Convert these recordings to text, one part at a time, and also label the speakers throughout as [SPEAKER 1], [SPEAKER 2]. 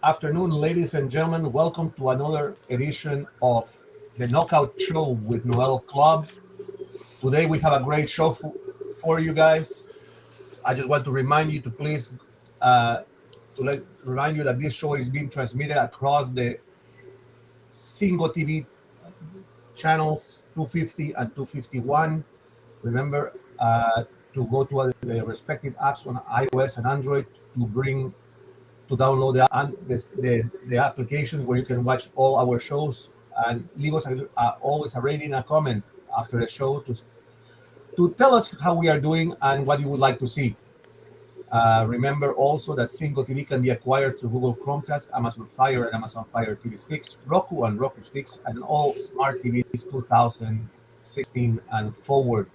[SPEAKER 1] Afternoon, ladies and gentlemen. Welcome to another edition of the KnockOut Show with Noel Clubb. Today we have a great show for you guys. I just want to remind you to please remind you that this show is being transmitted across the Singo TV channels 250 and 251. Remember to go to the respective apps on iOS and Android to download the applications where you can watch all our shows, and leave us always a rating, a comment after the show to tell us how we are doing and what you would like to see. Remember also that Single TV can be acquired through Google Chromecast, Amazon Fire and Amazon Fire TV sticks, Roku and Roku sticks, and all smart TVs 2016 and forward.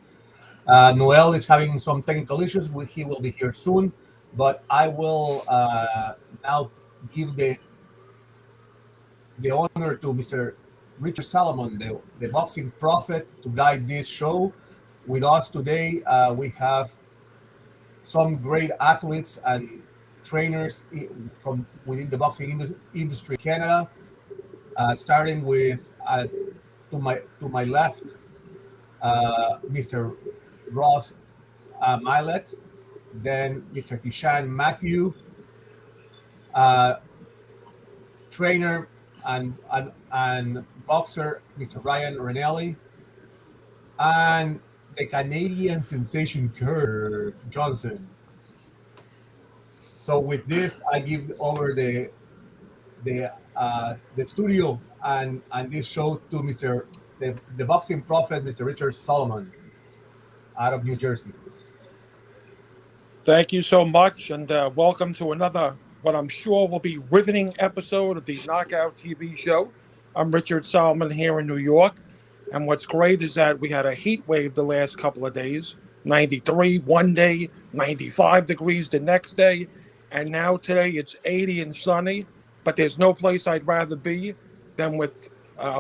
[SPEAKER 1] Noel is having some technical issues. He will be here soon, but I will now give the honor to Mr. Richard Salomon, the boxing prophet, to guide this show. With us today, we have some great athletes and trainers from within the boxing industry in Canada, starting with to my left, Mr. Ross Mylet, then Mr. Kishion Matthew, trainer and boxer Mr. Rannelli, and the Canadian sensation Kirk Johnson. So with this, I give over the studio and this show to the boxing prophet, Mr. Richard Salomon, out of New Jersey.
[SPEAKER 2] Thank you so much, and welcome to another, what I'm sure will be riveting episode of the KnockOut TV show. I'm Richard Salomon here in New York, and what's great is that we had a heat wave the last couple of days, 93 one day, 95 degrees the next day, and now today it's 80 and sunny, but there's no place I'd rather be than with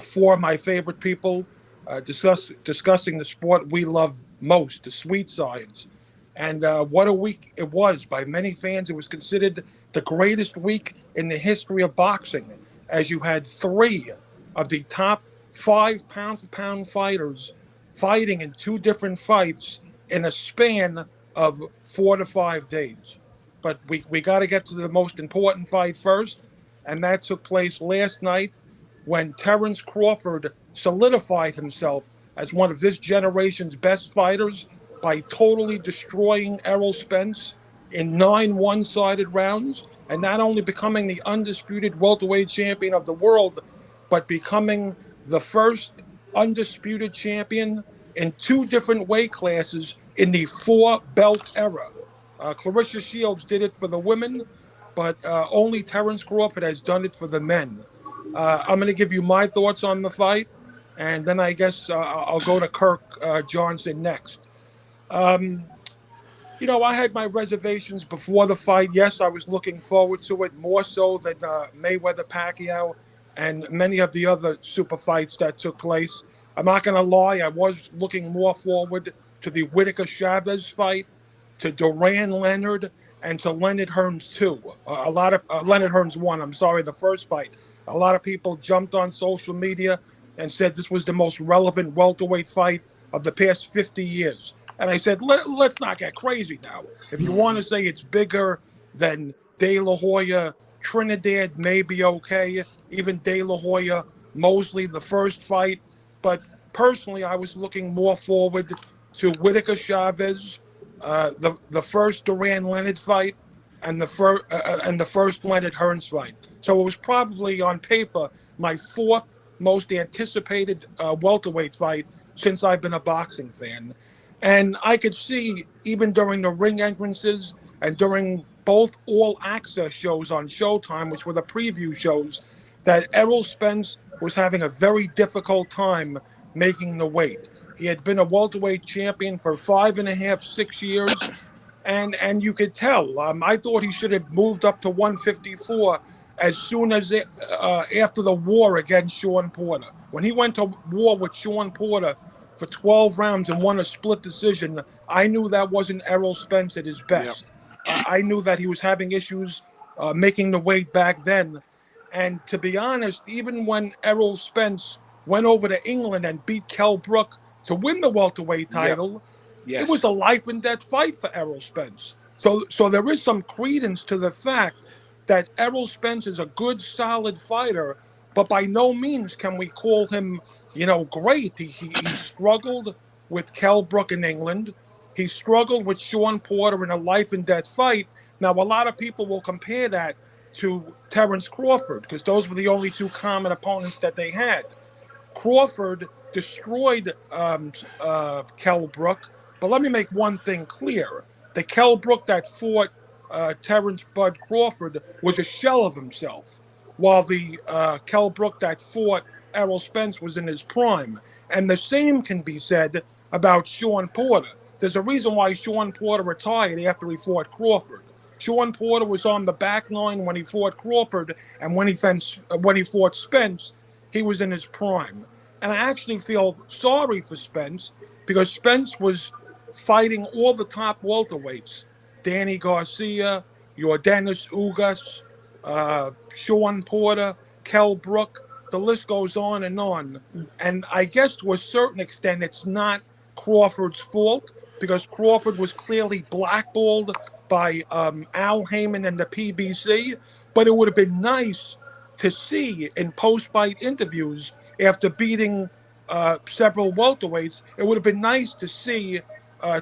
[SPEAKER 2] four of my favorite people discussing the sport we love most, the sweet science. And what a week it was. By many fans, it was considered the greatest week in the history of boxing, as you had three of the top 5 pound-for-pound fighters fighting in two different fights in a span of 4 to 5 days. But we got to get to the most important fight first, and that took place last night when Terence Crawford solidified himself as one of this generation's best fighters by totally destroying Errol Spence in 9 one-sided rounds, and not only becoming the undisputed welterweight champion of the world, but becoming the first undisputed champion in 2 different weight classes in the 4-belt era. Clarissa Shields did it for the women, but only Terence Crawford has done it for the men. I'm going to give you my thoughts on the fight, and then I guess I'll go to Kirk Johnson next. I had my reservations before the fight. Yes, I was looking forward to it more so than Mayweather-Pacquiao and many of the other super fights that took place. I'm not going to lie, I was looking more forward to the Whitaker-Chavez fight, to Duran Leonard, and to Leonard Hearns 2. Leonard Hearns 1, I'm sorry, the first fight. A lot of people jumped on social media and said this was the most relevant welterweight fight of the past 50 years. And I said, let's not get crazy now. If you want to say it's bigger than De La Hoya, Trinidad may be okay. Even De La Hoya, Mosley, the first fight. But personally, I was looking more forward to Whitaker-Chavez, the first Duran Leonard fight, and the first Leonard Hearns fight. So it was probably on paper my 4th most anticipated welterweight fight since I've been a boxing fan. And I could see, even during the ring entrances and during both all-access shows on Showtime, which were the preview shows, that Errol Spence was having a very difficult time making the weight. He had been a welterweight champion for 5.5, 6 years, and you could tell. I thought he should have moved up to 154 as soon as after the war against Sean Porter. When he went to war with Sean Porter for 12 rounds and won a split decision, I knew that wasn't Errol Spence at his best. Yep. I knew that he was having issues making the weight back then. And to be honest, even when Errol Spence went over to England and beat Kell Brook to win the welterweight
[SPEAKER 3] Yep.
[SPEAKER 2] title, it was
[SPEAKER 3] Yes.
[SPEAKER 2] a life and death fight for Errol Spence. So there is some credence to the fact that Errol Spence is a good, solid fighter, but by no means can we call him, great. He struggled with Kell Brook in England. He struggled with Sean Porter in a life and death fight. Now, a lot of people will compare that to Terence Crawford because those were the only two common opponents that they had. Crawford destroyed Kell Brook. But let me make one thing clear. The Kell Brook that fought Terence Bud Crawford was a shell of himself, while the Kell Brook that fought Errol Spence was in his prime. And the same can be said about Sean Porter. There's a reason why Sean Porter retired after he fought Crawford. Sean Porter was on the back line when he fought Crawford, and when he fought Spence, he was in his prime. And I actually feel sorry for Spence because Spence was fighting all the top welterweights: Danny Garcia, Yordenis Ugas, Sean Porter, Kell Brook. The list goes on and on. And I guess to a certain extent, it's not Crawford's fault because Crawford was clearly blackballed by Al Heyman and the PBC. But it would have been nice to see in post-fight interviews after beating several welterweights. It would have been nice to see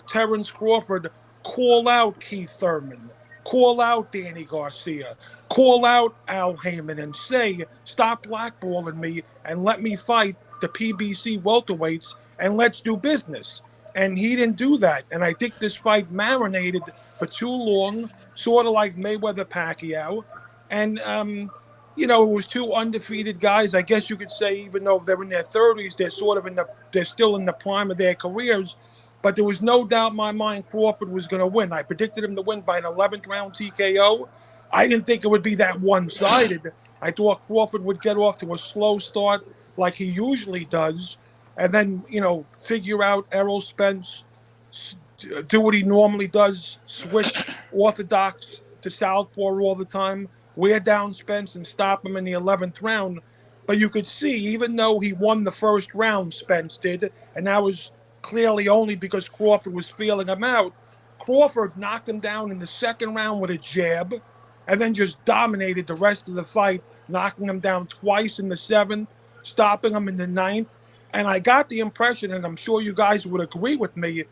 [SPEAKER 2] Terence Crawford call out Keith Thurman, call out Danny Garcia, call out Al Heyman, and say, "Stop blackballing me and let me fight the PBC welterweights and let's do business." And he didn't do that. And I think this fight marinated for too long, sort of like Mayweather Pacquiao. And it was two undefeated guys. I guess you could say, even though they're in their 30s, they're still in the prime of their careers. But there was no doubt in my mind Crawford was going to win. I predicted him to win by an 11th round TKO. I didn't think it would be that one-sided. I thought Crawford would get off to a slow start like he usually does, and then figure out Errol Spence, do what he normally does, switch orthodox to southpaw all the time, wear down Spence and stop him in the 11th round. But you could see, even though he won the first round, Spence did, and that was clearly only because Crawford was feeling him out. Crawford knocked him down in the second round with a jab and then just dominated the rest of the fight, knocking him down twice in the seventh, stopping him in the ninth. And I got the impression, and I'm sure you guys would agree with me,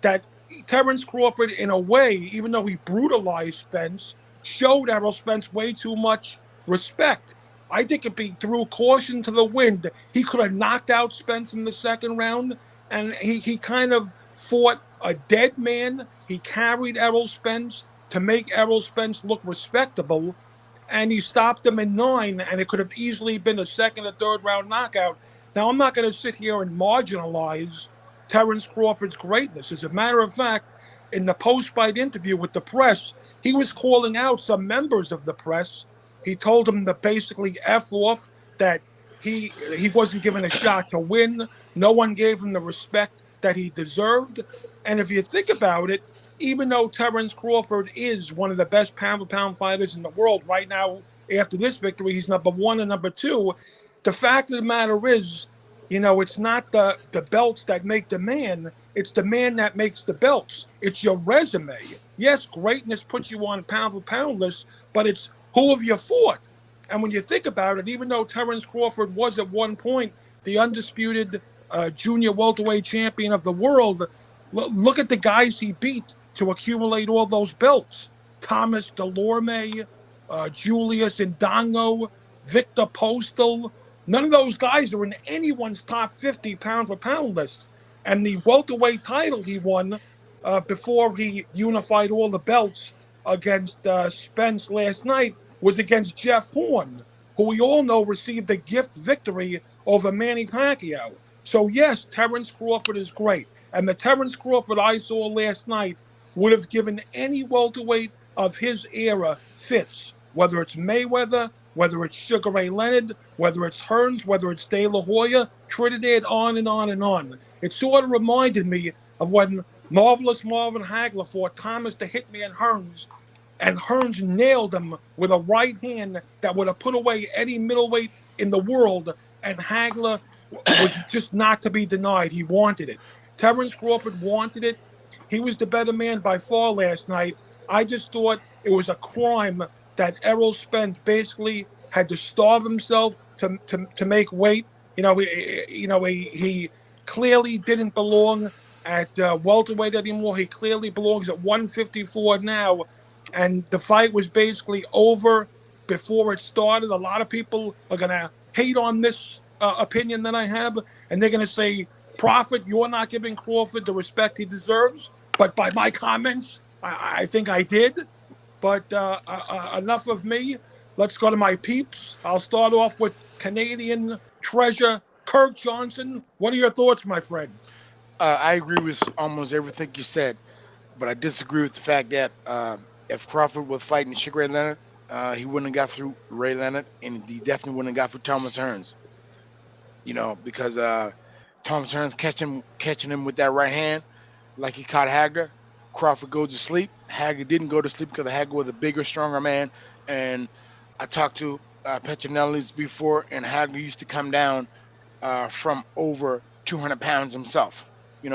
[SPEAKER 2] that Terence Crawford, in a way, even though he brutalized Spence, showed Errol Spence way too much respect. I think if he threw caution to the wind, he could have knocked out Spence in the second round. And he kind of fought a dead man. He carried Errol Spence to make Errol Spence look respectable. And he stopped him in 9, and it could have easily been a second or third round knockout. Now, I'm not going to sit here and marginalize Terence Crawford's greatness. As a matter of fact, in the post-fight interview with the press, he was calling out some members of the press. He told them to basically F off, that he wasn't given a shot to win. No one gave him the respect that he deserved. And if you think about it, even though Terence Crawford is one of the best pound-for-pound fighters in the world right now, after this victory, he's number 1 and number 2. The fact of the matter is, it's not the belts that make the man. It's the man that makes the belts. It's your resume. Yes, greatness puts you on pound-for-pound lists, but it's who have you fought? And when you think about it, even though Terence Crawford was at one point the undisputed junior welterweight champion of the world, look at the guys he beat to accumulate all those belts: Thomas Delorme, Julius Indongo, Victor Postal. None of those guys are in anyone's top 50 pound-for-pound list. And the welterweight title he won before he unified all the belts against Spence last night was against Jeff Horn, who we all know received a gift victory over Manny Pacquiao. So, yes, Terence Crawford is great. And the Terence Crawford I saw last night would have given any welterweight of his era fits, whether it's Mayweather, whether it's Sugar Ray Leonard, whether it's Hearns, whether it's De La Hoya, Trinidad, on and on and on. It sort of reminded me of when Marvelous Marvin Hagler fought Thomas the Hitman Hearns and Hearns nailed him with a right hand that would have put away any middleweight in the world. And Hagler was just not to be denied. He wanted it. Terrence Crawford wanted it. He was the better man by far last night. I just thought it was a crime that Errol Spence basically had to starve himself to make weight. He clearly didn't belong at welterweight anymore. He clearly belongs at 154 now, and the fight was basically over before it started. A lot of people are gonna hate on this opinion that I have, and they're gonna say, "Prophet, you're not giving Crawford the respect he deserves." But by my comments, I think I did. But enough of me. Let's go to my peeps. I'll start off with Canadian treasure Kirk Johnson. What are your thoughts, my friend?
[SPEAKER 3] I agree with almost everything you said, but I disagree with the fact that if Crawford was fighting Sugar Ray Leonard, he wouldn't have got through Ray Leonard, and he definitely wouldn't have got through Thomas Hearns. Because Thomas Hearns catching him with that right hand, like he caught Hagler. Crawford goes to sleep. Hagler didn't go to sleep because Hagler was a bigger, stronger man. And I talked to Petronelli's before, and Hagler used to come down from over 200 pounds himself,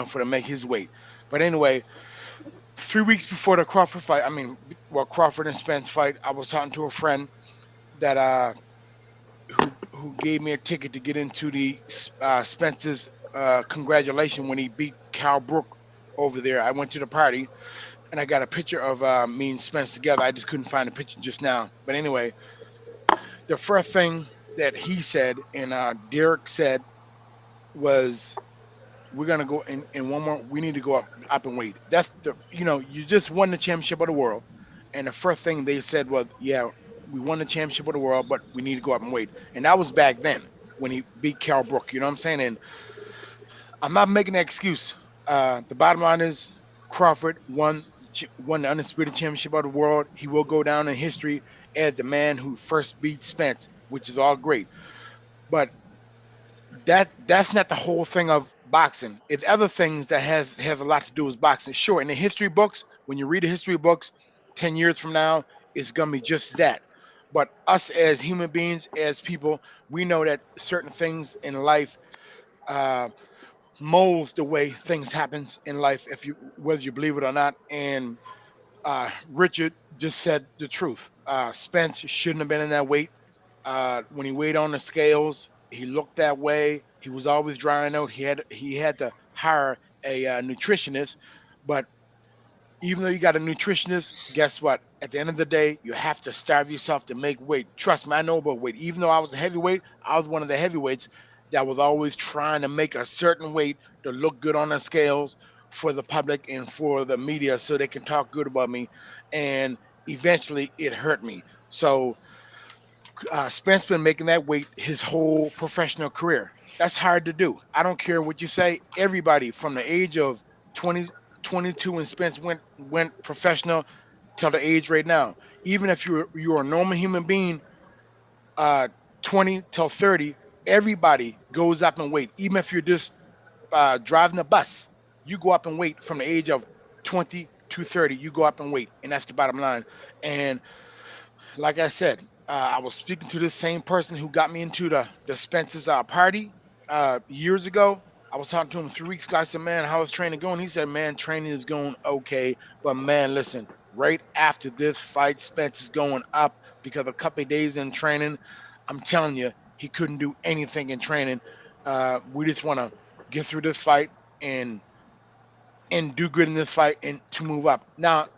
[SPEAKER 3] for to make his weight. But anyway, 3 weeks before the Crawford fight, Crawford and Spence fight, I was talking to a friend that who gave me a ticket to get into the Spence's congratulation when he beat Cal Brook over there. I went to the party and I got a picture of me and Spence together. I just couldn't find the picture just now. But anyway, the first thing that he said and Derek said was, "We're gonna go in one more. We need to go up and wait." That's you just won the championship of the world, and the first thing they said was, "Yeah, we won the championship of the world, but we need to go up and wait." And that was back then when he beat Cal Brook. You know what I'm saying? And I'm not making that excuse. The bottom line is Crawford won the undisputed championship of the world. He will go down in history as the man who first beat Spence, which is all great. But that's not the whole thing of boxing. It's other things that has a lot to do with boxing. Sure, in the history books, when you read the history books, 10 years from now, it's gonna be just that. But us as human beings, as people, we know that certain things in life uh, molds the way things happens in life, if you whether you believe it or not. And Richard just said the truth. Spence shouldn't have been in that weight. When he weighed on the scales, he looked that way. He was always drying out. He had to hire a nutritionist, but even though you got a nutritionist, guess what? At the end of the day, you have to starve yourself to make weight. Trust me, I know about weight. Even though I was a heavyweight, I was one of the heavyweights that was always trying to make a certain weight to look good on the scales for the public and for the media so they can talk good about me. And eventually it hurt me. So Spence been making that weight his whole professional career. That's hard to do. I don't care what you say. Everybody from the age of 20, 22 when Spence went professional till the age right now. Even if you're a normal human being, uh, 20 till 30, everybody goes up in weight. Even if you're just driving a bus, you go up in weight from the age of 20 to 30. You go up in weight, and that's the bottom line. And like I said, I was speaking to this same person who got me into the Spence's party years ago. I was talking to him 3 weeks ago. I said, "Man, how is training going?" He said, "Man, training is going okay, but man, listen, right after this fight, Spence is going up because a couple of days in training, I'm telling you, he couldn't do anything in training. We just want to get through this fight and do good in this fight and to move up." Now,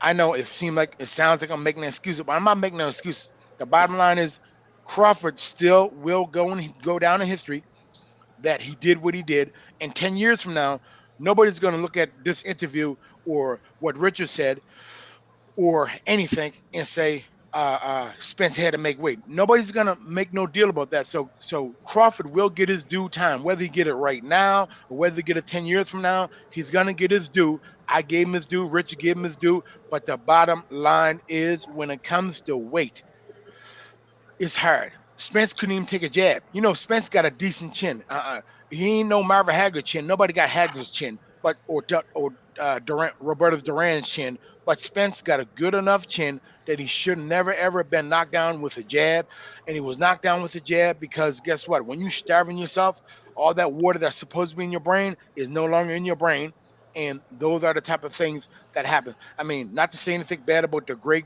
[SPEAKER 3] I know it sounds like I'm making an excuse, but I'm not making no excuse. The bottom line is Crawford still will go down in history that he did what he did. And 10 years from now, nobody's going to look at this interview or what Richard said or anything and say Spence had to make weight. Nobody's gonna make no deal about that. So Crawford will get his due time, whether he get it right now or whether he get it 10 years from now. He's gonna get his due. I gave him his due. Richard gave him his due. But the bottom line is, when it comes to weight, it's hard. Spence couldn't even take a jab. Spence got a decent chin. He ain't no Marvin Hagler chin. Nobody got Hagler's chin, but or Roberto Duran's chin, but Spence got a good enough chin that he should never ever been knocked down with a jab, and he was knocked down with a jab because guess what? When you starving yourself, all that water that's supposed to be in your brain is no longer in your brain, and those are the type of things that happen. I mean, not to say anything bad about the great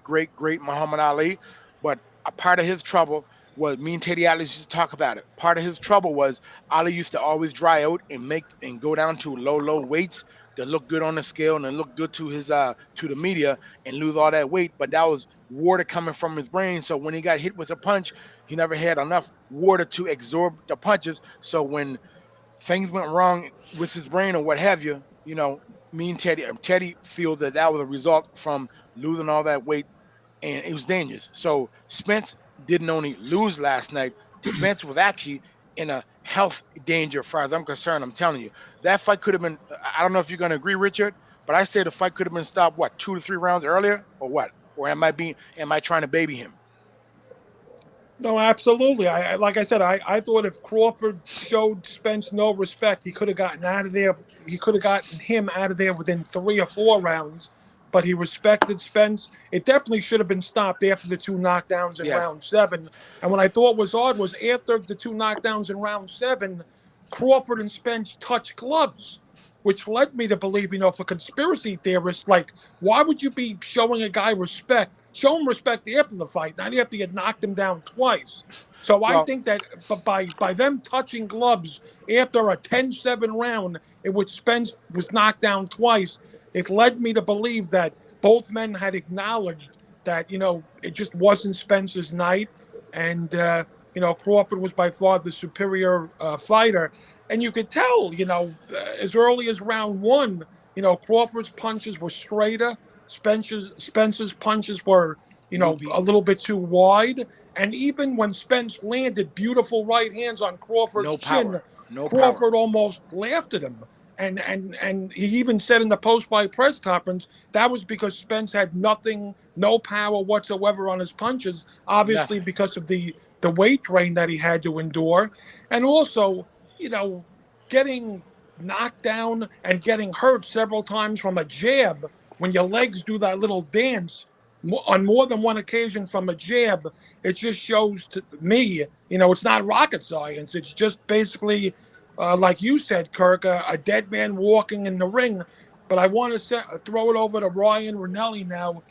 [SPEAKER 3] Muhammad Ali, but a part of his trouble was me and Teddy Atlas used to talk about it. Part of his trouble was Ali used to always dry out and go down to low weights to look good on the scale and then look good to his to the media and lose all that weight. But that was water coming from his brain. So when he got hit with a punch, he never had enough water to absorb the punches. So when things went wrong with his brain or what have you, me and Teddy feel that that was a result from losing all that weight, and it was dangerous. So Spence didn't only lose last night. Spence was actually in a health danger, as far as I'm concerned. I'm telling you, that fight could have been. I don't know if you're going to agree, Richard, but I say the fight could have been stopped 2 to 3 rounds earlier, or what? Or am I trying to baby him?
[SPEAKER 2] No, absolutely. Like I said, I thought if Crawford showed Spence no respect, he could have gotten out of there. He could have gotten him out of there within 3 or 4 rounds. But he respected Spence. It definitely should have been stopped after the 2 knockdowns in
[SPEAKER 3] Yes.
[SPEAKER 2] round 7. And what I thought was odd was after the 2 knockdowns in round 7, Crawford and Spence touched gloves, which led me to believe, for conspiracy theorists, like, why would you be showing a guy respect? Show him respect after the fight, not after you knocked him down twice. So I
[SPEAKER 3] Well,
[SPEAKER 2] think that by them touching gloves after a 10-7 round in which Spence was knocked down twice, it led me to believe that both men had acknowledged that, it just wasn't Spence's night. And, Crawford was by far the superior fighter. And you could tell, as early as round 1, Crawford's punches were straighter. Spence's punches were,
[SPEAKER 3] loopy,
[SPEAKER 2] a little bit too wide. And even when Spence landed beautiful right hands on Crawford's
[SPEAKER 3] no
[SPEAKER 2] chin,
[SPEAKER 3] power, no power.
[SPEAKER 2] Crawford almost laughed at him. And he even said in the post-fight press conference that was because Spence had no power whatsoever on his punches, obviously
[SPEAKER 3] Nothing.
[SPEAKER 2] because of the weight drain that he had to endure. And also, getting knocked down and getting hurt several times from a jab when your legs do that little dance on more than one occasion from a jab, it just shows to me, it's not rocket science. It's just basically, like you said, Kirk, a dead man walking in the ring. But I want to throw it over to Ryan Rannelli now.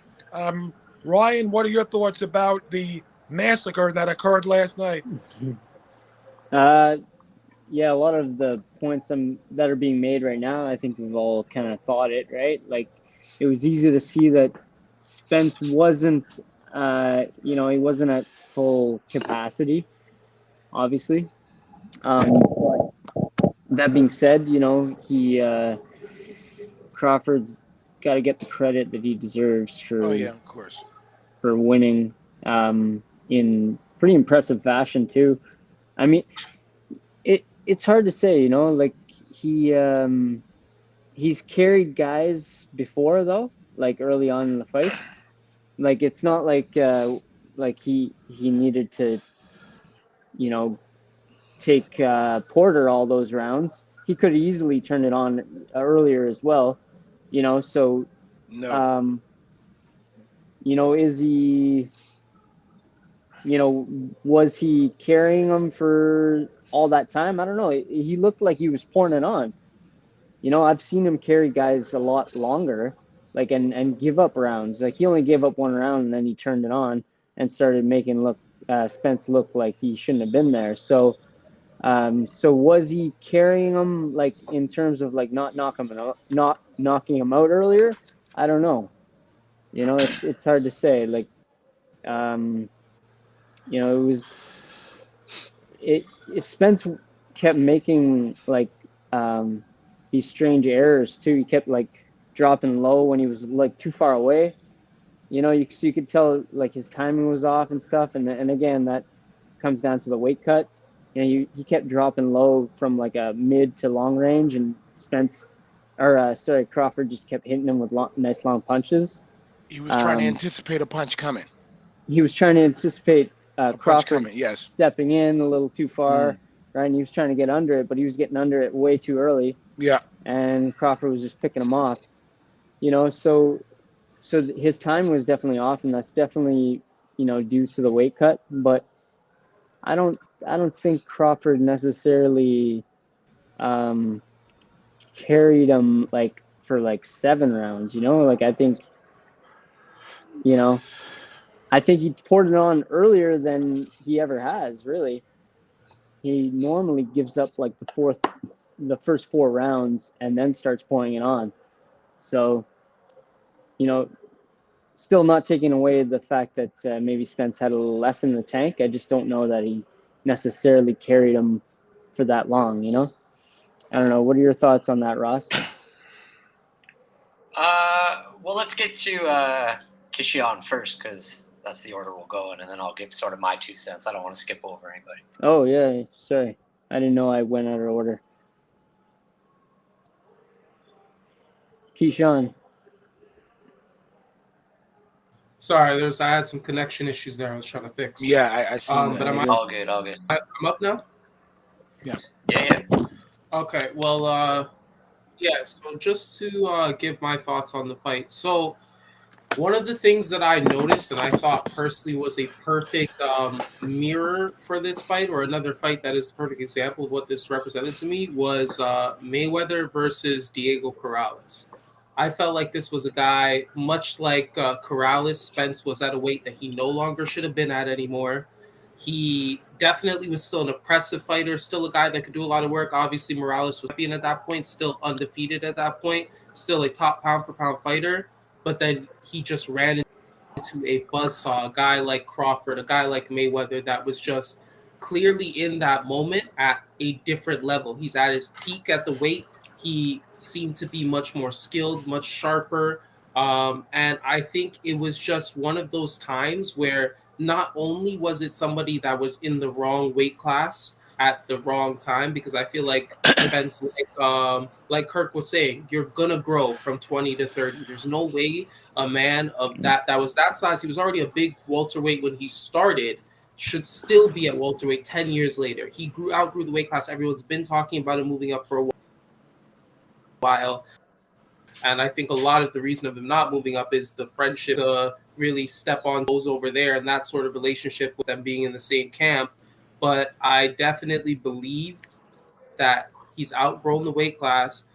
[SPEAKER 2] Ryan, what are your thoughts about the massacre that occurred last night?
[SPEAKER 4] Yeah, a lot of the points that are being made right now, I think we've all kind of thought it, right? Like, it was easy to see that Spence wasn't, he wasn't at full capacity, obviously. But that being said, Crawford's got to get the credit that he deserves for
[SPEAKER 3] Of course,
[SPEAKER 4] for winning in pretty impressive fashion too. I mean, it's hard to say, like he's carried guys before though, like early on in the fights. Like it's not like he needed to, take Porter all those rounds. He could have easily turned it on earlier as well, So,
[SPEAKER 3] no.
[SPEAKER 4] Is he, was he carrying them for all that time? I don't know. He looked like he was pouring it on. I've seen him carry guys a lot longer, like and give up rounds. Like he only gave up one round and then he turned it on and started making Spence look like he shouldn't have been there. So was he carrying him like in terms of like not knocking him out earlier? I don't know. It's hard to say. Like, Spence kept making like these strange errors too. He kept like dropping low when he was like too far away. So you could tell like his timing was off and stuff. And again, that comes down to the weight cut. He kept dropping low from like a mid to long range, and Crawford just kept hitting him with nice long punches.
[SPEAKER 3] He was trying to anticipate a punch coming.
[SPEAKER 4] He was trying to anticipate Crawford
[SPEAKER 3] coming, yes.
[SPEAKER 4] stepping in a little too far, right? And he was trying to get under it, but he was getting under it way too early.
[SPEAKER 3] Yeah.
[SPEAKER 4] And Crawford was just picking him off. So his time was definitely off, and that's definitely due to the weight cut. But I don't think Crawford necessarily carried him like for like 7 rounds. Like I think he poured it on earlier than he ever has. Really, he normally gives up like the first 4 rounds and then starts pouring it on. So, still not taking away the fact that maybe Spence had a little less in the tank. I just don't know that he necessarily carried him for that long. I don't know. What are your thoughts on that, Ross?
[SPEAKER 5] Well, let's get to Kishion first, because that's the order we'll go in, and then I'll give sort of my 2 cents. I don't want to skip over anybody.
[SPEAKER 4] Oh, yeah. Sorry. I didn't know I went out of order. Kishion.
[SPEAKER 6] Sorry, I had some connection issues there I was trying to fix.
[SPEAKER 3] Yeah, I see that.
[SPEAKER 6] But I'm
[SPEAKER 5] all good.
[SPEAKER 6] I'm up now?
[SPEAKER 5] Yeah.
[SPEAKER 6] Okay, well, yeah, so just to give my thoughts on the fight. So one of the things that I noticed and I thought personally was a perfect mirror for this fight, or another fight that is the perfect example of what this represented to me, was Mayweather versus Diego Corrales. I felt like this was a guy, much like Corrales, Spence was at a weight that he no longer should have been at anymore. He definitely was still an impressive fighter, still a guy that could do a lot of work. Obviously, Morales was champion at that point, still undefeated at that point, still a top pound-for-pound fighter. But then he just ran into a buzzsaw, a guy like Crawford, a guy like Mayweather that was just clearly in that moment at a different level. He's at his peak at the weight. He seemed to be much more skilled, much sharper. And I think it was just one of those times where not only was it somebody that was in the wrong weight class at the wrong time, because I feel like events like Kirk was saying, you're gonna grow from 20 to 30. There's no way a man of that was that size, he was already a big welterweight when he started, should still be at welterweight 10 years later. He outgrew the weight class. Everyone's been talking about him moving up for a while. And I think a lot of the reason of him not moving up is the friendship to really step on those over there and that sort of relationship with them being in the same camp. But I definitely believe that he's outgrown the weight class.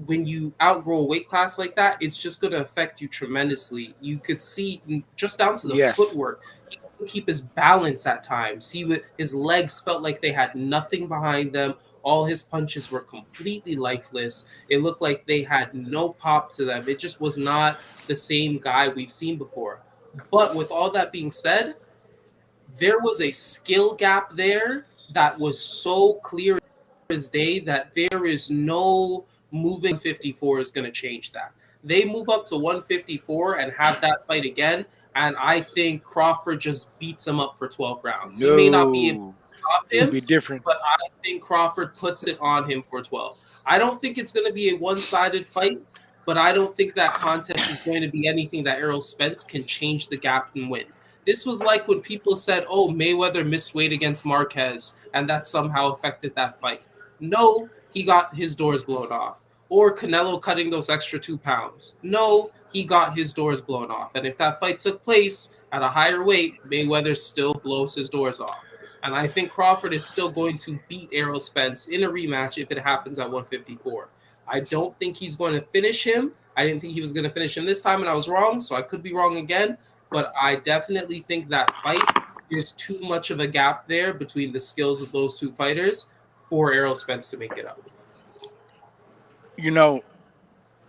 [SPEAKER 6] When you outgrow a weight class like that, it's just going to affect you tremendously. You could see just down to the footwork. He couldn't keep his balance at times. His legs felt like they had nothing behind them. All his punches were completely lifeless. It looked like they had no pop to them. It just was not the same guy we've seen before. But with all that being said, there was a skill gap there that was so clear as day that there is no moving 54 is going to change that. They move up to 154 and have that fight again, and I think Crawford just beats him up for 12 rounds.
[SPEAKER 3] No.
[SPEAKER 6] He may not be able to stop him,
[SPEAKER 3] it'll be different,
[SPEAKER 6] but I think Crawford puts it on him for 12. I don't think it's going to be a one-sided fight, but I don't think that contest is going to be anything that Errol Spence can change the gap and win. This was like when people said, oh, Mayweather missed weight against Marquez, and that somehow affected that fight. No, he got his doors blown off. Or Canelo cutting those extra 2 pounds. No, he got his doors blown off. And if that fight took place at a higher weight, Mayweather still blows his doors off. And I think Crawford is still going to beat Errol Spence in a rematch if it happens at 154. I don't think he's going to finish him. I didn't think he was going to finish him this time, and I was wrong, so I could be wrong again. But I definitely think that fight, there's too much of a gap there between the skills of those two fighters for Errol Spence to make it up.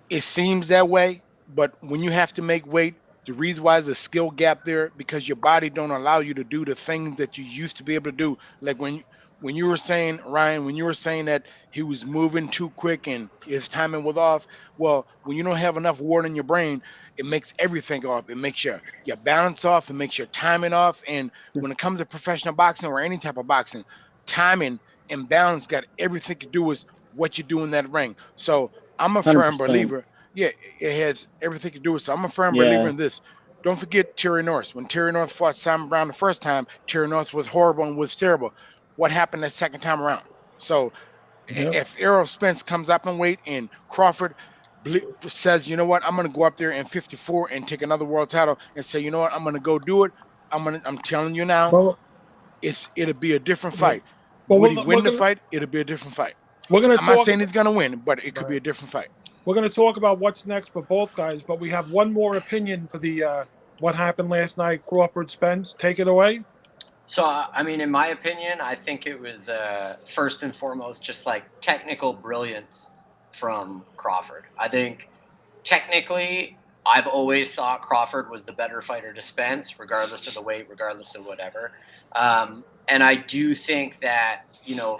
[SPEAKER 3] It seems that way, but when you have to make weight, the reason why there's a skill gap there, because your body don't allow you to do the things that you used to be able to do. Like when you were saying, Ryan, when you were saying that he was moving too quick and his timing was off, well, when you don't have enough water in your brain, it makes everything off. It makes your balance off. It makes your timing off. And when it comes to professional boxing or any type of boxing, timing and balance got everything to do with what you do in that ring. So I'm a firm
[SPEAKER 4] 100%.
[SPEAKER 3] believer. Yeah, it has everything to do with. So I'm a firm believer in this. Don't forget Terry Norris. When Terry Norris fought Simon Brown the first time, Terry Norris was horrible and was terrible. What happened the second time around? So if Errol Spence comes up in weight and Crawford, says, you know what, I'm going to go up there in 54 and take another world title, and say, you know what, I'm going to go do it. I'm telling you now,
[SPEAKER 2] Well,
[SPEAKER 3] it'll be a different
[SPEAKER 2] well,
[SPEAKER 3] fight.
[SPEAKER 2] well,
[SPEAKER 3] Would he
[SPEAKER 2] we're
[SPEAKER 3] win the
[SPEAKER 2] gonna
[SPEAKER 3] fight? It'll be a different fight.
[SPEAKER 2] we're gonna
[SPEAKER 3] I'm not
[SPEAKER 2] talk.
[SPEAKER 3] saying he's going to win, but it could be
[SPEAKER 2] Right.
[SPEAKER 3] a different fight.
[SPEAKER 2] We're gonna talk about what's next for both guys, but we have one more opinion for the what happened last night. Crawford Spence, take it away.
[SPEAKER 5] So, I mean, in my opinion, I think it was first and foremost just like technical brilliance from Crawford. I think technically, I've always thought Crawford was the better fighter to Spence, regardless of the weight, regardless of whatever. And I do think that,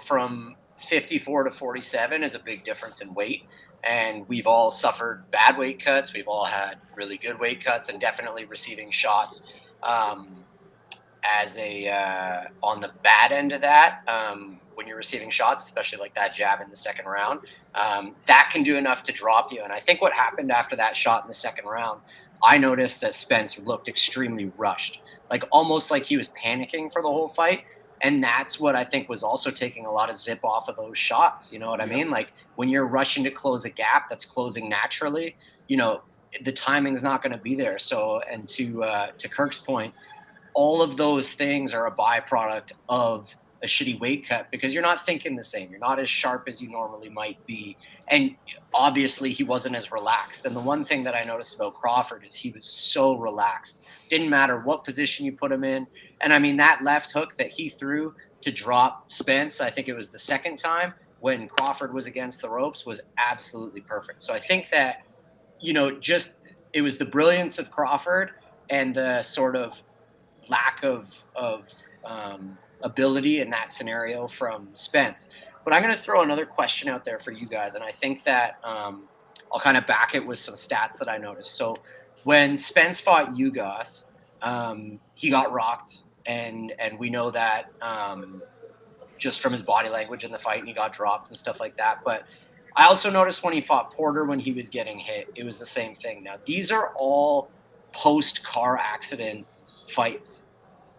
[SPEAKER 5] from 54 to 47 is a big difference in weight. And we've all suffered bad weight cuts. We've all had really good weight cuts, and definitely receiving shots. As on the bad end of that, when you're receiving shots, especially like that jab in the second round, that can do enough to drop you. And I think what happened after that shot in the second round, I noticed that Spence looked extremely rushed, like almost like he was panicking for the whole fight. And that's what I think was also taking a lot of zip off of those shots. You know what I mean? Like when you're rushing to close a gap that's closing naturally, the timing's not going to be there. So, and to Kirk's point, all of those things are a byproduct of a shitty weight cut, because you're not thinking the same. You're not as sharp as you normally might be. And obviously he wasn't as relaxed. And the one thing that I noticed about Crawford is he was so relaxed. Didn't matter what position you put him in. And I mean, that left hook that he threw to drop Spence, I think it was the second time when Crawford was against the ropes, was absolutely perfect. So I think that, just it was the brilliance of Crawford and the sort of lack of ability in that scenario from Spence. But I'm going to throw another question out there for you guys, and I think that I'll kind of back it with some stats that I noticed. So when Spence fought Ugas, he got rocked, and we know that just from his body language in the fight, and he got dropped and stuff like that. But I also noticed when he fought Porter, when he was getting hit, it was the same thing. Now, these are all post-car accident fights.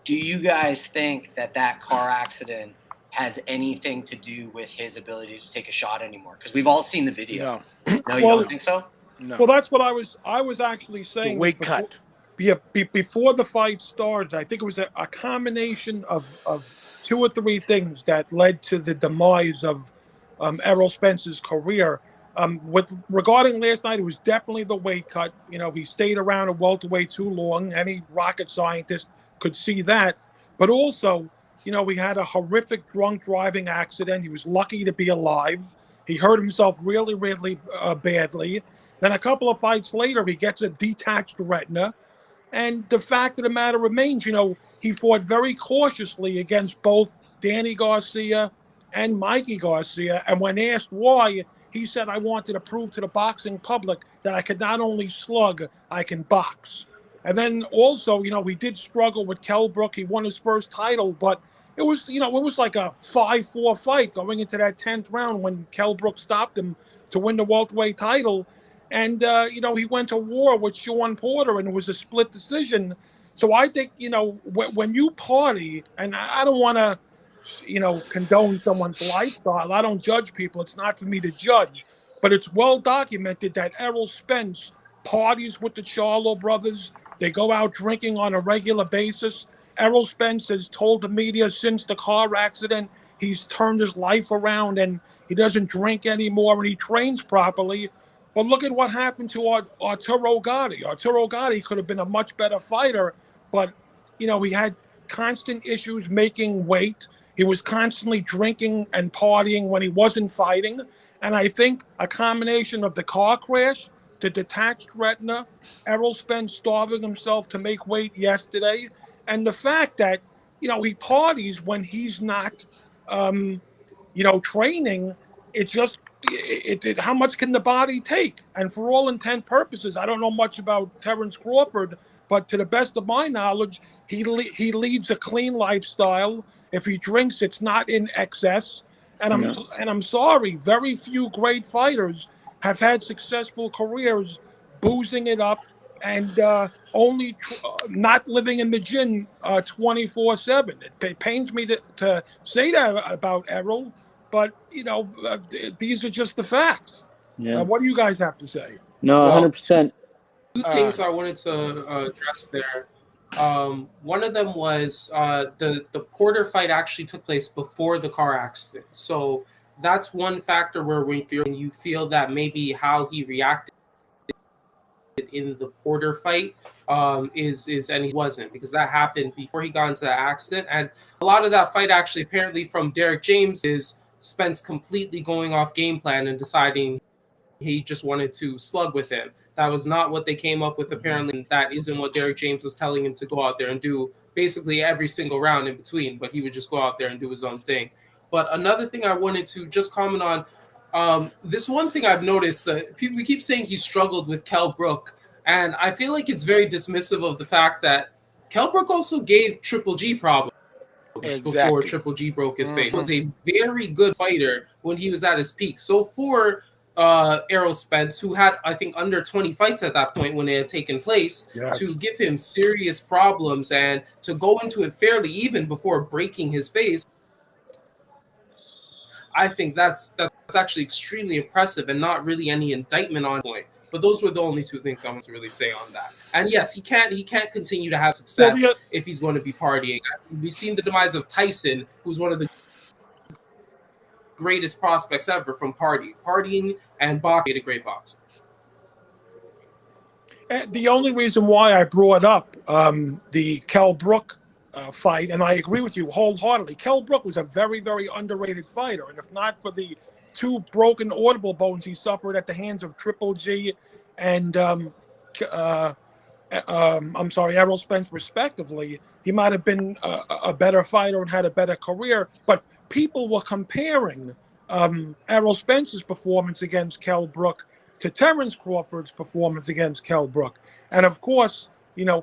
[SPEAKER 5] Do you guys think that car accident has anything to do with his ability to take a shot anymore? Because we've all seen the video. No, you don't think so?
[SPEAKER 3] No.
[SPEAKER 2] Well, that's what I was actually saying.
[SPEAKER 3] The weight cut.
[SPEAKER 2] Yeah, before the fight started, I think it was a combination of 2 or 3 things that led to the demise of Errol Spence's career. Regarding last night, it was definitely the weight cut. He stayed around at welterweight too long. Any rocket scientist could see that. But also, we had a horrific drunk driving accident. He was lucky to be alive. He hurt himself really, really badly. Then a couple of fights later, he gets a detached retina. And the fact of the matter remains, he fought very cautiously against both Danny Garcia and Mikey Garcia. And when asked why, he said, I wanted to prove to the boxing public that I could not only slug, I can box. And then also, we did struggle with Kell Brook. He won his first title, but it was like a 5-4 fight going into that 10th round when Kell Brook stopped him to win the welterweight title. And, he went to war with Sean Porter, and it was a split decision. So I think, when you party, and I don't want to, condone someone's lifestyle. I don't judge people. It's not for me to judge. But it's well documented that Errol Spence parties with the Charlo brothers. They go out drinking on a regular basis. Errol Spence has told the media since the car accident, he's turned his life around and he doesn't drink anymore and he trains properly. But look at what happened to Arturo Gatti. Arturo Gatti could have been a much better fighter, but, he had constant issues making weight. He was constantly drinking and partying when he wasn't fighting. And I think a combination of the car crash, the detached retina, Errol Spence starving himself to make weight yesterday, and the fact that, he parties when he's not, training, how much can the body take? And for all intent purposes, I don't know much about Terence Crawford, but to the best of my knowledge, he leads a clean lifestyle. If he drinks, it's not in excess. And I'm sorry, very few great fighters have had successful careers boozing it up and only not living in the gym 24/7. It pains me to say that about Errol, but these are just the facts.
[SPEAKER 4] Yeah.
[SPEAKER 2] What do you guys have to say?
[SPEAKER 4] No,
[SPEAKER 3] Well,
[SPEAKER 4] 100%.
[SPEAKER 6] Two things I wanted to address there. One of them was the Porter fight actually took place before the car accident, so that's one factor where when you feel that maybe how he reacted in the Porter fight is and he wasn't, because that happened before he got into that accident, and a lot of that fight actually apparently from Derek James is Spence completely going off game plan and deciding he just wanted to slug with him. That was not what they came up with, apparently. And that isn't what Derek James was telling him to go out there and do basically every single round in between, but he would just go out there and do his own thing. But another thing I wanted to just comment on, this one thing I've noticed that we keep saying he struggled with Kell Brook, and I feel like it's very dismissive of the fact that Kell Brook also gave Triple G problems before
[SPEAKER 3] exactly.
[SPEAKER 6] Triple G broke his face. He
[SPEAKER 3] Mhm.
[SPEAKER 6] was a very good fighter when he was at his peak. So for Errol Spence, who had, I think, under 20 fights at that point when it had taken place,
[SPEAKER 2] Yes.
[SPEAKER 6] to give him serious problems and to go into it fairly even before breaking his face, I think that's actually extremely impressive and not really any indictment on point. But those were the only two things I want to really say on that. And yes, he can't continue to have success if he's going to be partying. We've seen the demise of Tyson, who's one of the greatest prospects ever from partying and boxing, a great boxer.
[SPEAKER 2] The only reason why I brought up the Kell Brook fight, and I agree with you wholeheartedly, Kell Brook was a very, very underrated fighter. And if not for the two broken audible bones he suffered at the hands of Triple G and Errol Spence, respectively, he might have been a better fighter and had a better career. But people were comparing Errol Spence's performance against Kell Brook to Terence Crawford's performance against Kell Brook. And of course,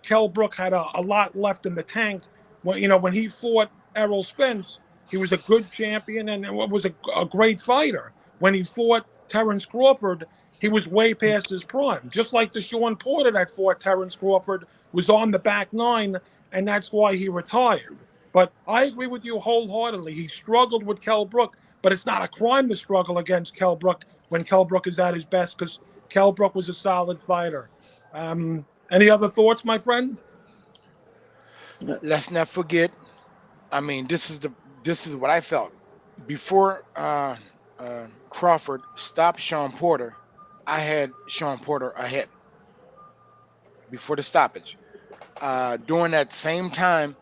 [SPEAKER 2] Kell Brook had a lot left in the tank. When he fought Errol Spence, he was a good champion and was a great fighter. When he fought Terence Crawford, he was way past his prime. Just like the Sean Porter that fought Terence Crawford was on the back nine, and that's why he retired. But I agree with you wholeheartedly. He struggled with Kell Brook, but it's not a crime to struggle against Kell Brook when Kell Brook is at his best, because Kell Brook was a solid fighter. Any other thoughts, my friend?
[SPEAKER 3] Let's not forget. I mean, this is what I felt before Crawford stopped Sean Porter. I had Sean Porter ahead before the stoppage. During that same time,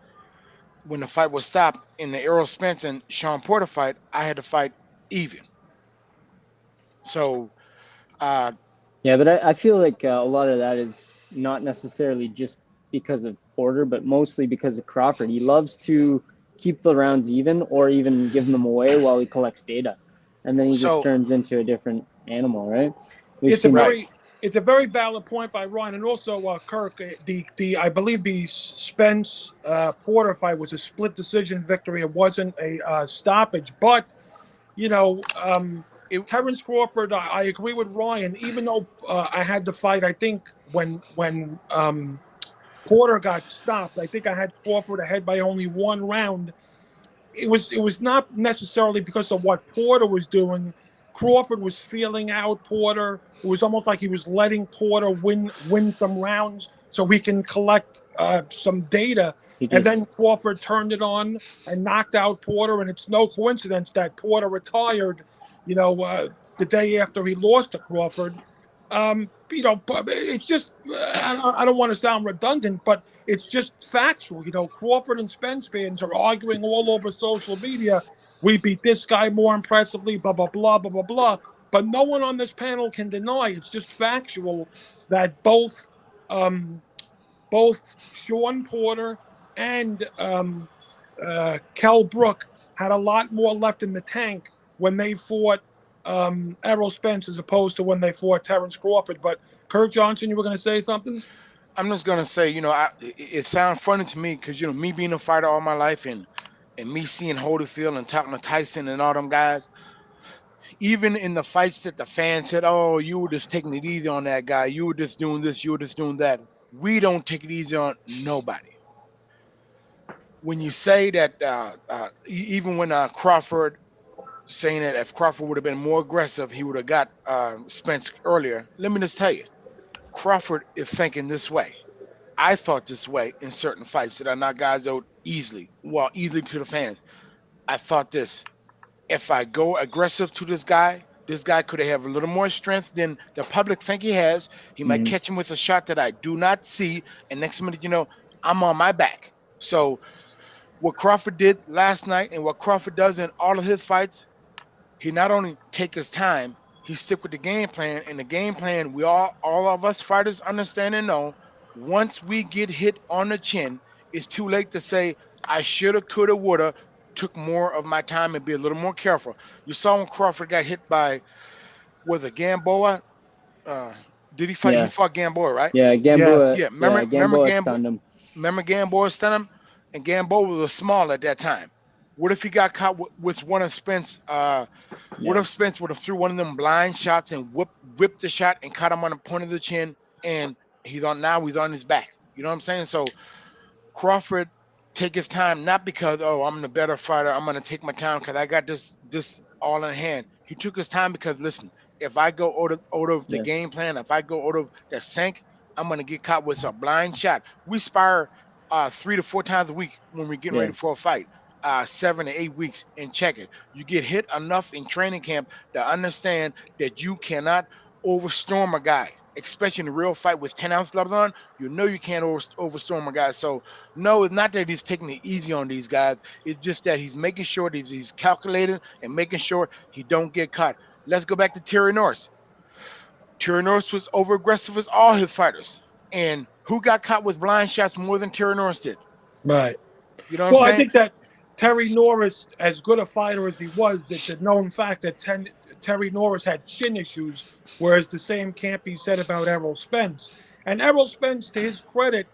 [SPEAKER 3] when the fight was stopped in the Errol Spence and Sean Porter fight, I had to fight even. So,
[SPEAKER 4] Yeah, but I feel like a lot of that is not necessarily just because of Porter, but mostly because of Crawford. He loves to keep the rounds even or even give them away while he collects data. And then he just turns into a different animal, right?
[SPEAKER 2] It's a very valid point by Ryan, and also Kirk. I believe the Spence Porter fight was a split decision victory. It wasn't a stoppage, but Terence Crawford. I agree with Ryan. Even though I had the fight, I think when Porter got stopped, I think I had Crawford ahead by only one round. It was not necessarily because of what Porter was doing. Crawford was feeling out Porter. It was almost like he was letting Porter win some rounds so he can collect some data. And then Crawford turned it on and knocked out Porter. And it's no coincidence that Porter retired, the day after he lost to Crawford. It's just, I don't want to sound redundant, but it's just factual. Crawford and Spence fans are arguing all over social media. We beat this guy more impressively, blah, blah, blah, blah, blah, blah. But no one on this panel can deny, it's just factual, that both Sean Porter and Kell Brook had a lot more left in the tank when they fought Errol Spence as opposed to when they fought Terence Crawford. But Kirk Johnson, you were going to say something?
[SPEAKER 3] I'm just gonna say, it sounds funny to me because me being a fighter all my life and me seeing Holyfield and talking to Tyson and all them guys, even in the fights that the fans said, "Oh, you were just taking it easy on that guy. You were just doing this. You were just doing that." We don't take it easy on nobody. When you say that, even when Crawford saying that if Crawford would have been more aggressive, he would have got Spence earlier. Let me just tell you, Crawford is thinking this way. I thought this way in certain fights that I knocked guys out easily, well, easily to the fans. I thought this. If I go aggressive to this guy could have a little more strength than the public think he has. He might
[SPEAKER 4] Mhm.
[SPEAKER 3] catch him with a shot that I do not see, and next minute, I'm on my back. So what Crawford did last night and what Crawford does in all of his fights, he not only take his time, he stick with the game plan. And the game plan, all of us fighters understand and know, once we get hit on the chin, it's too late to say, I shoulda, coulda, woulda, took more of my time and be a little more careful. You saw when Crawford got hit by, was it Gamboa? Uh, did he fight? He
[SPEAKER 4] Yeah,
[SPEAKER 3] fought Gamboa, right?
[SPEAKER 4] yeah,
[SPEAKER 2] Yes.
[SPEAKER 4] Gamboa.
[SPEAKER 3] Yeah,
[SPEAKER 4] Yeah,
[SPEAKER 3] remember
[SPEAKER 4] Gamboa
[SPEAKER 3] Gamboa?
[SPEAKER 4] stunned him.
[SPEAKER 3] Remember Gamboa stunned him? And Gamboa was small at that time. What if he got caught with one of Spence? What
[SPEAKER 4] Yeah,
[SPEAKER 3] if Spence would have threw one of them blind shots and whipped the shot and caught him on the point of the chin, and he's on his back. You know what I'm saying? So Crawford take his time, not because, oh, I'm the better fighter, I'm gonna take my time because I got this all in hand. He took his time because, listen, if I go out of the
[SPEAKER 4] yeah,
[SPEAKER 3] game plan, if I go out of the sync, I'm gonna get caught with a blind shot. We spar 3 to 4 times a week when we're getting
[SPEAKER 4] yeah,
[SPEAKER 3] ready for a fight. 7 to 8 weeks and check it. You get hit enough in training camp to understand that you cannot overstorm a guy, especially in a real fight with 10-ounce gloves on. You know you can't overstorm a guy. So no, it's not that he's taking it easy on these guys. It's just that he's making sure that he's calculating and making sure he don't get caught. Let's go back to Terry Norris. Terry Norris was over aggressive as all his fighters. And who got caught with blind shots more than Terry Norris did?
[SPEAKER 2] Right.
[SPEAKER 3] You know what I'm
[SPEAKER 2] Well, I
[SPEAKER 3] saying?
[SPEAKER 2] think that Terry Norris, as good a fighter as he was, it's a known fact that Terry Norris had chin issues, whereas the same can't be said about Errol Spence. And Errol Spence, to his credit,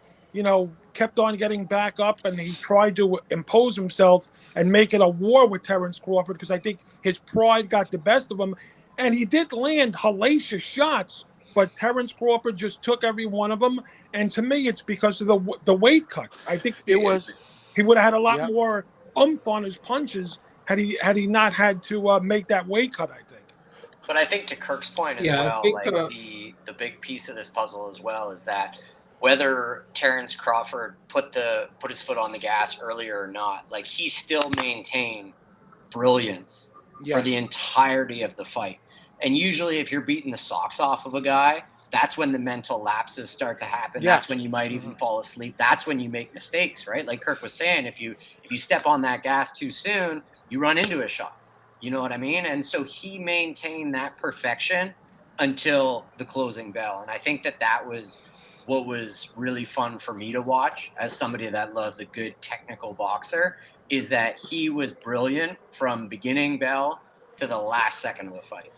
[SPEAKER 2] kept on getting back up and he tried to impose himself and make it a war with Terrence Crawford because I think his pride got the best of him. And he did land hellacious shots, but Terrence Crawford just took every one of them. And to me, it's because of the weight cut. I think
[SPEAKER 3] It was,
[SPEAKER 2] he would have had a lot
[SPEAKER 3] yeah.
[SPEAKER 2] more oomph on his punches had he not had to make that weight cut. I think.
[SPEAKER 5] But I think to Kirk's point as
[SPEAKER 6] Yeah, I
[SPEAKER 5] well,
[SPEAKER 6] think
[SPEAKER 5] like the big piece of this puzzle as well is that whether Terrence Crawford put his foot on the gas earlier or not, like he still maintained brilliance for the
[SPEAKER 3] Yes.
[SPEAKER 5] entirety of the fight. And usually if you're beating the socks off of a guy, that's when the mental lapses start to happen.
[SPEAKER 3] Yeah.
[SPEAKER 5] That's when you might even
[SPEAKER 3] Mhm.
[SPEAKER 5] fall asleep. That's when you make mistakes, right? Like Kirk was saying, if you step on that gas too soon, you run into a shot. You know what I mean? And so he maintained that perfection until the closing bell. And I think that was what was really fun for me to watch as somebody that loves a good technical boxer is that he was brilliant from beginning bell to the last second of the fight.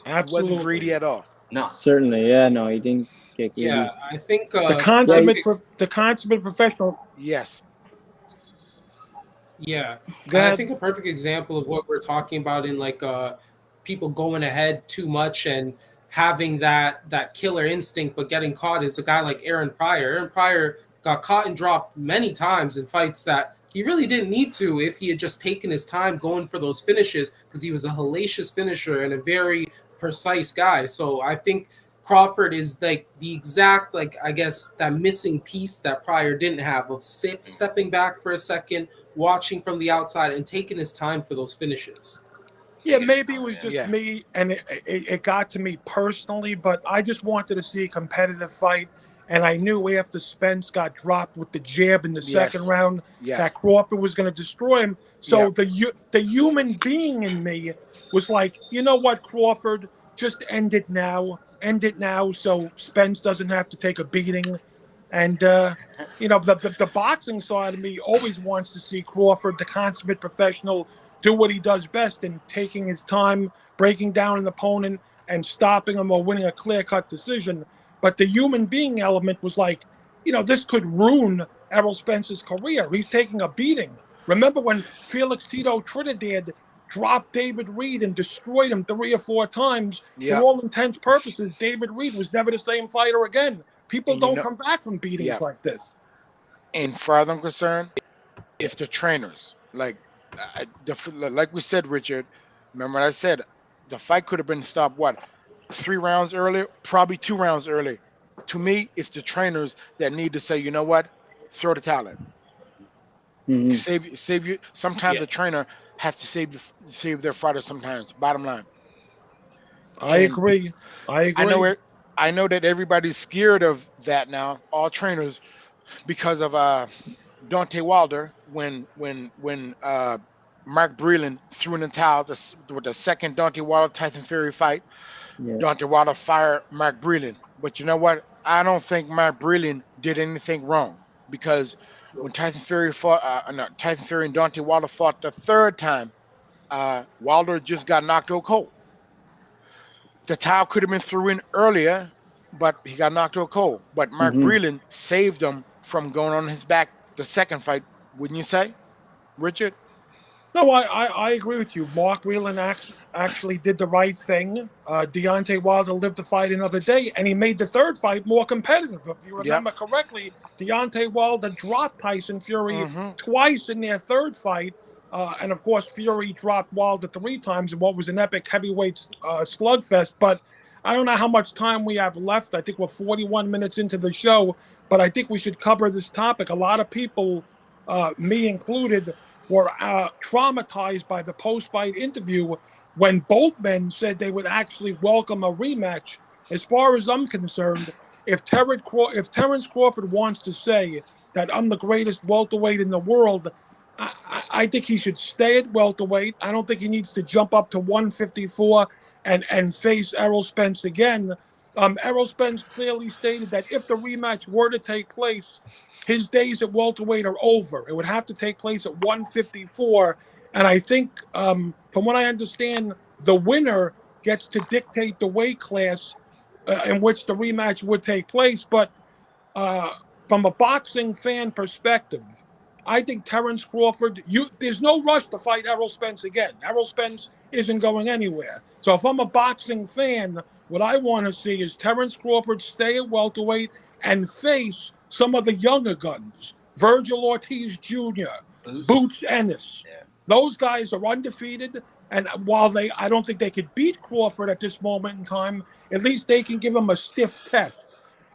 [SPEAKER 3] He wasn't greedy
[SPEAKER 2] Absolutely.
[SPEAKER 3] at all.
[SPEAKER 5] No.
[SPEAKER 4] certainly. Yeah, no, he didn't get
[SPEAKER 6] yeah,
[SPEAKER 4] greedy.
[SPEAKER 6] I think
[SPEAKER 2] The
[SPEAKER 4] Yeah,
[SPEAKER 2] consummate, the consummate professional.
[SPEAKER 3] Yes.
[SPEAKER 6] yeah,
[SPEAKER 2] Go
[SPEAKER 6] and I
[SPEAKER 2] ahead.
[SPEAKER 6] think a perfect example of what we're talking about in like people going ahead too much and having that killer instinct but getting caught is a guy like Aaron Pryor. Aaron Pryor got caught and dropped many times in fights that he really didn't need to if he had just taken his time going for those finishes because he was a hellacious finisher and a very precise guy. So I think Crawford is like the exact, like, I guess that missing piece that Pryor didn't have of stepping back for a second, watching from the outside and taking his time for those finishes.
[SPEAKER 2] Yeah,
[SPEAKER 5] Taking his
[SPEAKER 2] maybe it
[SPEAKER 5] time,
[SPEAKER 2] was
[SPEAKER 5] yeah.
[SPEAKER 2] just
[SPEAKER 3] Yeah.
[SPEAKER 2] me, and it got to me personally. But I just wanted to see a competitive fight, and I knew after Spence got dropped with the jab in the second
[SPEAKER 3] Yes.
[SPEAKER 2] round
[SPEAKER 3] Yeah.
[SPEAKER 2] that Crawford was going to destroy him.
[SPEAKER 3] Yeah.
[SPEAKER 2] So the human being in me was like, you know what, Crawford, just end it now, so Spence doesn't have to take a beating. And the boxing side of me always wants to see Crawford, the consummate professional, do what he does best in taking his time, breaking down an opponent, and stopping him or winning a clear-cut decision. But the human being element was like, this could ruin Errol Spence's career. He's taking a beating. Remember when Felix Tito Trinidad dropped David Reed and destroyed him 3 or 4 times? For
[SPEAKER 3] Yeah.
[SPEAKER 2] all intents purposes, David Reed was never the same fighter again. People
[SPEAKER 3] And you
[SPEAKER 2] don't
[SPEAKER 3] know,
[SPEAKER 2] come back from beatings
[SPEAKER 3] yeah.
[SPEAKER 2] like this.
[SPEAKER 3] And far as I'm concerned, it's the trainers. Like we said, Richard, Remember what I said? The fight could have been stopped, what, 3 rounds earlier? Probably 2 rounds earlier. To me, it's the trainers that need to say, you know what? Throw the towel in.
[SPEAKER 4] Hmm.
[SPEAKER 3] Save you. Sometimes
[SPEAKER 6] Yeah.
[SPEAKER 3] the trainer has to save their fighter. Sometimes, bottom line.
[SPEAKER 2] I
[SPEAKER 3] And
[SPEAKER 2] agree. I
[SPEAKER 3] I know
[SPEAKER 2] agree.
[SPEAKER 3] it. I know that everybody's scared of that now. All trainers, because of Deontay Wilder when Mark Breland threw in the towel with the second Deontay Wilder Tyson Fury fight.
[SPEAKER 4] Yeah.
[SPEAKER 3] Deontay Wilder fired Mark Breland, but you know what? I don't think Mark Breland did anything wrong because when Tyson Fury and Deontay Wilder fought the third time, Wilder just got knocked out cold. The towel could have been thrown in earlier, but he got knocked out cold. But Mark
[SPEAKER 4] Hmm.
[SPEAKER 3] Breland saved him from going on his back the second fight, wouldn't you say, Richard?
[SPEAKER 2] No, I agree with you. Mark Whelan actually did the right thing. Deontay Wilder lived to fight another day, and he made the third fight more competitive. If you
[SPEAKER 3] Yep.
[SPEAKER 2] remember correctly, Deontay Wilder dropped Tyson Fury
[SPEAKER 3] Mm-hmm.
[SPEAKER 2] twice in their third fight. And of course, Fury dropped Wilder 3 times in what was an epic heavyweight slugfest. But I don't know how much time we have left. I think we're 41 minutes into the show, but I think we should cover this topic. A lot of people, me included, were traumatized by the post-fight interview when both men said they would actually welcome a rematch. As far as I'm concerned, if Terrence Crawford wants to say that I'm the greatest welterweight in the world, I think he should stay at welterweight. I don't think he needs to jump up to 154 and face Errol Spence again. Errol Spence clearly stated that if the rematch were to take place, his days at welterweight are over. It would have to take place at 154. And I think, from what I understand, the winner gets to dictate the weight class in which the rematch would take place. But uh, from a boxing fan perspective, I think Terrence Crawford, there's no rush to fight Errol Spence again. Errol Spence isn't going anywhere. So if I'm a boxing fan, what I want to see is Terrence Crawford stay at welterweight and face some of the younger guns. Virgil Ortiz Jr., Boots Ennis.
[SPEAKER 5] Yeah.
[SPEAKER 2] Those guys are undefeated. And while I don't think they could beat Crawford at this moment in time, at least they can give him a stiff test.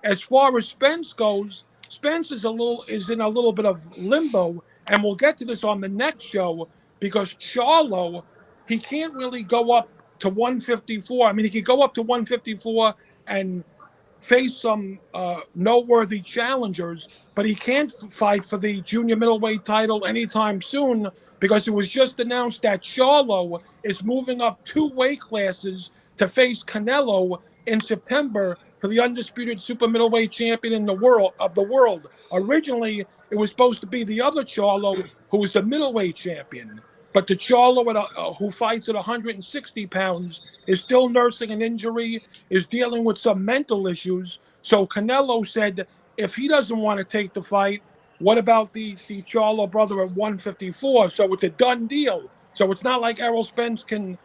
[SPEAKER 2] As far as Spence goes, Spence is in a little bit of limbo, and we'll get to this on the next show because Charlo, he can't really go up to 154. I mean, he could go up to 154 and face some noteworthy challengers, but he can't fight for the junior middleweight title anytime soon because it was just announced that Charlo is moving up 2 weight classes to face Canelo in September for the undisputed super middleweight champion in the world. Originally, it was supposed to be the other Charlo who was the middleweight champion. But the Charlo who fights at 160 pounds is still nursing an injury, is dealing with some mental issues. So Canelo said if he doesn't want to take the fight, what about the Charlo brother at 154? So it's a done deal. So it's not like Errol Spence can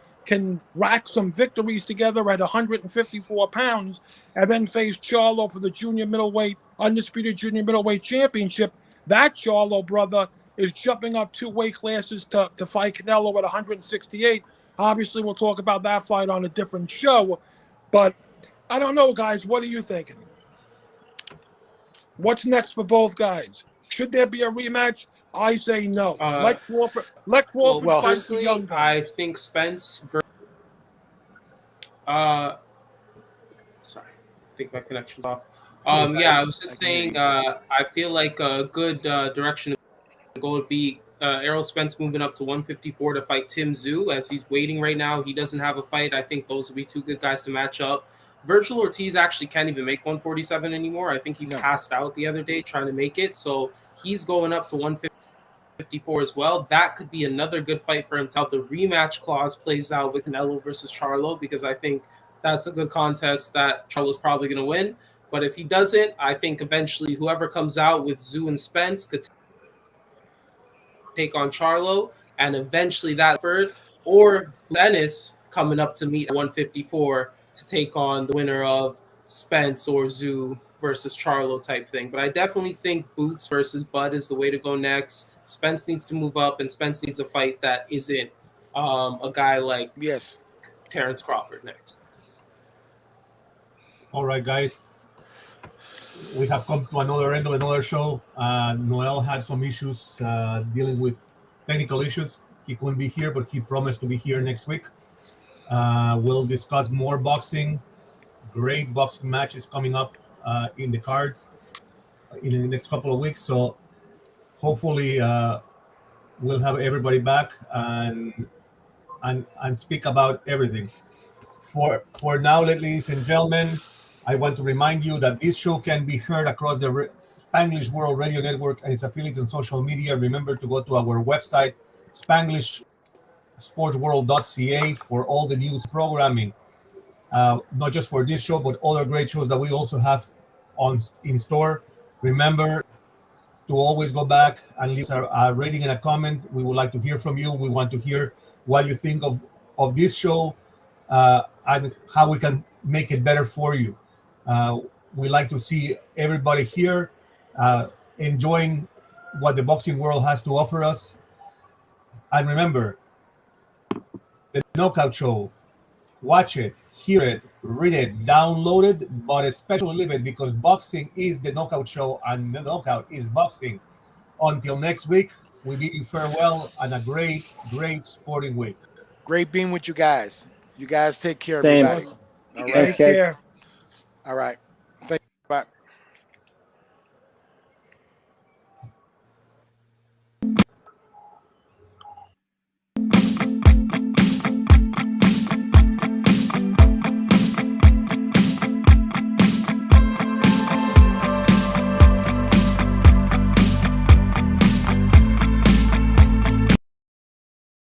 [SPEAKER 2] rack some victories together at 154 pounds and then face Charlo for the undisputed junior middleweight championship. That Charlo brother is jumping up 2 weight classes to fight Canelo at 168. Obviously, we'll talk about that fight on a different show. But I don't know, guys. What are you thinking? What's next for both guys? Should there be a rematch? I say no.
[SPEAKER 6] Uh,
[SPEAKER 2] Let Crawford
[SPEAKER 3] Well,
[SPEAKER 2] fight the
[SPEAKER 6] personally,
[SPEAKER 2] young guns.
[SPEAKER 6] I think Spence. Uh, sorry, I think my connection's off. Yeah, I was
[SPEAKER 3] I
[SPEAKER 6] just
[SPEAKER 3] can hear
[SPEAKER 6] saying.
[SPEAKER 3] you.
[SPEAKER 6] I feel like a good direction to go would be Errol Spence moving up to 154 to fight Tim Tszyu as he's waiting right now. He doesn't have a fight. I think those would be two good guys to match up. Virgil Ortiz actually can't even make 147 anymore. I think he
[SPEAKER 3] No.
[SPEAKER 6] passed out the other day trying to make it. So he's going up to 154 as well. That could be another good fight for him to how the rematch clause plays out with Canelo versus Charlo, because I think that's a good contest that Charlo's probably going to win. But if he doesn't, I think eventually whoever comes out with Tszyu and Spence could take on Charlo, and eventually that third, or Dennis coming up to meet at 154 to take on the winner of Spence or Tszyu versus Charlo type thing. But I definitely think Boots versus Bud is the way to go next. Spence needs to move up, and Spence needs a fight that isn't a guy like
[SPEAKER 3] Yes.
[SPEAKER 6] Terrence Crawford next.
[SPEAKER 1] All right, guys. We have come to another end of another show. Noel had some issues dealing with technical issues. He couldn't be here, but he promised to be here next week. We'll discuss more boxing. Great boxing matches coming up in the cards in the next couple of weeks. So hopefully we'll have everybody back and speak about everything. For now, ladies and gentlemen, I want to remind you that this show can be heard across the Spanglish World Radio Network and its affiliates on social media. Remember to go to our website, SpanglishSportsWorld.ca, for all the news programming, not just for this show, but other great shows that we also have in store. Remember to always go back and leave a rating and a comment. We would like to hear from you. We want to hear what you think of this show and how we can make it better for you. We like to see everybody here enjoying what the boxing world has to offer us. And remember, the KnockOut Show, watch it, hear it, read it, download it, but especially live it, because boxing is the KnockOut Show and the KnockOut is boxing. Until next week, we bid you farewell and a great, great sporting week.
[SPEAKER 3] Great being with you guys. You guys take care,
[SPEAKER 4] Same.
[SPEAKER 3] everybody. All
[SPEAKER 2] Take
[SPEAKER 3] right.
[SPEAKER 4] Thanks, guys.
[SPEAKER 2] care.
[SPEAKER 3] All right. Thank you. Bye.